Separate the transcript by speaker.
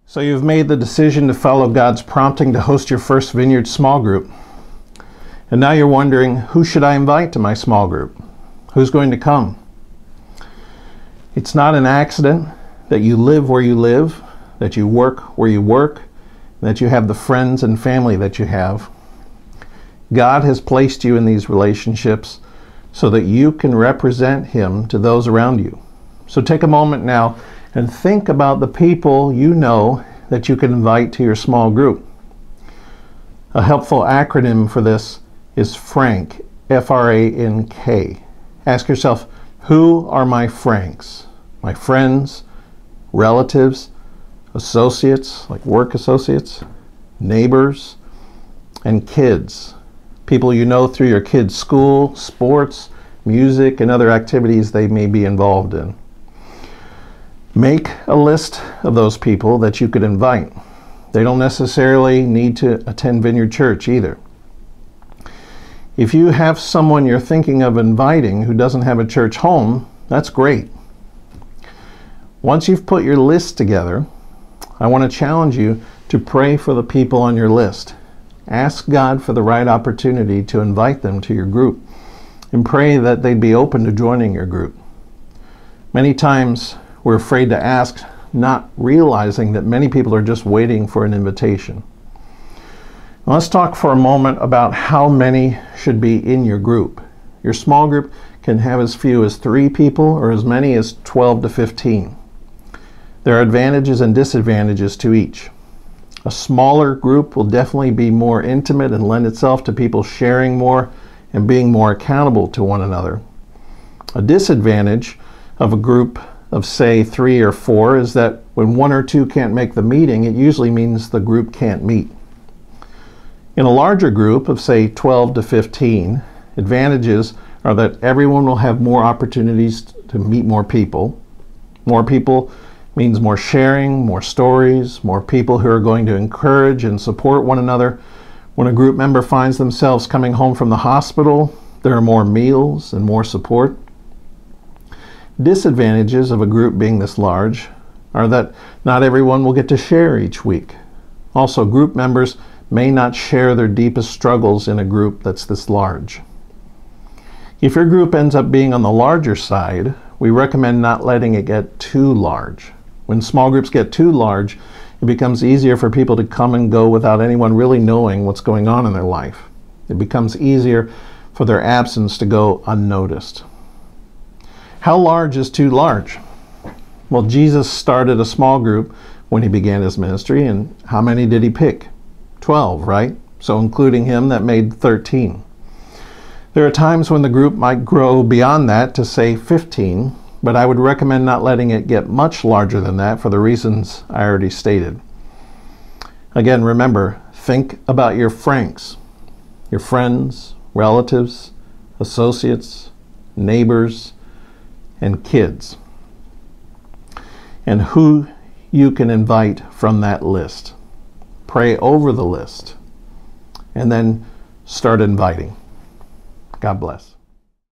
Speaker 1: So you've made the decision to follow God's prompting to host your first Vineyard small group. And now you're wondering, who should I invite to my small group? Who's going to come? It's not an accident that you live where you live, that you work where you work, that you have the friends and family that you have. God has placed you in these relationships so that you can represent Him to those around you. So take a moment now and think about the people you know that you can invite to your small group. A helpful acronym for this is FRANK, F-R-A-N-K. Ask yourself, who are my Franks? My friends, relatives, associates, like work associates, neighbors, and kids. People you know through your kids' school, sports, music, and other activities they may be involved in. Make a list of those people that you could invite. They don't necessarily need to attend Vineyard Church either. If you have someone you're thinking of inviting who doesn't have a church home, that's great. Once you've put your list together, I want to challenge you to pray for the people on your list. Ask God for the right opportunity to invite them to your group, and pray that they'd be open to joining your group. Many times we're afraid to ask, not realizing that many people are just waiting for an invitation. Now, let's talk for a moment about how many should be in your group. Your small group can have as few as 3 people or as many as 12 to 15. There are advantages and disadvantages to each. A smaller group will definitely be more intimate and lend itself to people sharing more and being more accountable to one another. A disadvantage of a group of, say, 3 or 4 is that when 1 or 2 can't make the meeting, it usually means the group can't meet. In a larger group of, say, 12 to 15, advantages are that everyone will have more opportunities to meet more people. More people means more sharing, more stories, more people who are going to encourage and support one another. When a group member finds themselves coming home from the hospital, there are more meals and more support. Disadvantages of a group being this large are that not everyone will get to share each week. Also, group members may not share their deepest struggles in a group that's this large. If your group ends up being on the larger side, we recommend not letting it get too large. When small groups get too large, it becomes easier for people to come and go without anyone really knowing what's going on in their life. It becomes easier for their absence to go unnoticed. How large is too large? Well, Jesus started a small group when He began His ministry, and how many did He pick? 12, right? So including Him, that made 13. There are times when the group might grow beyond that to, say, 15, but I would recommend not letting it get much larger than that for the reasons I already stated. Again, remember, think about your Franks, your friends, relatives, associates, neighbors, and kids, and who you can invite from that list. Pray over the list, and then start inviting. God bless.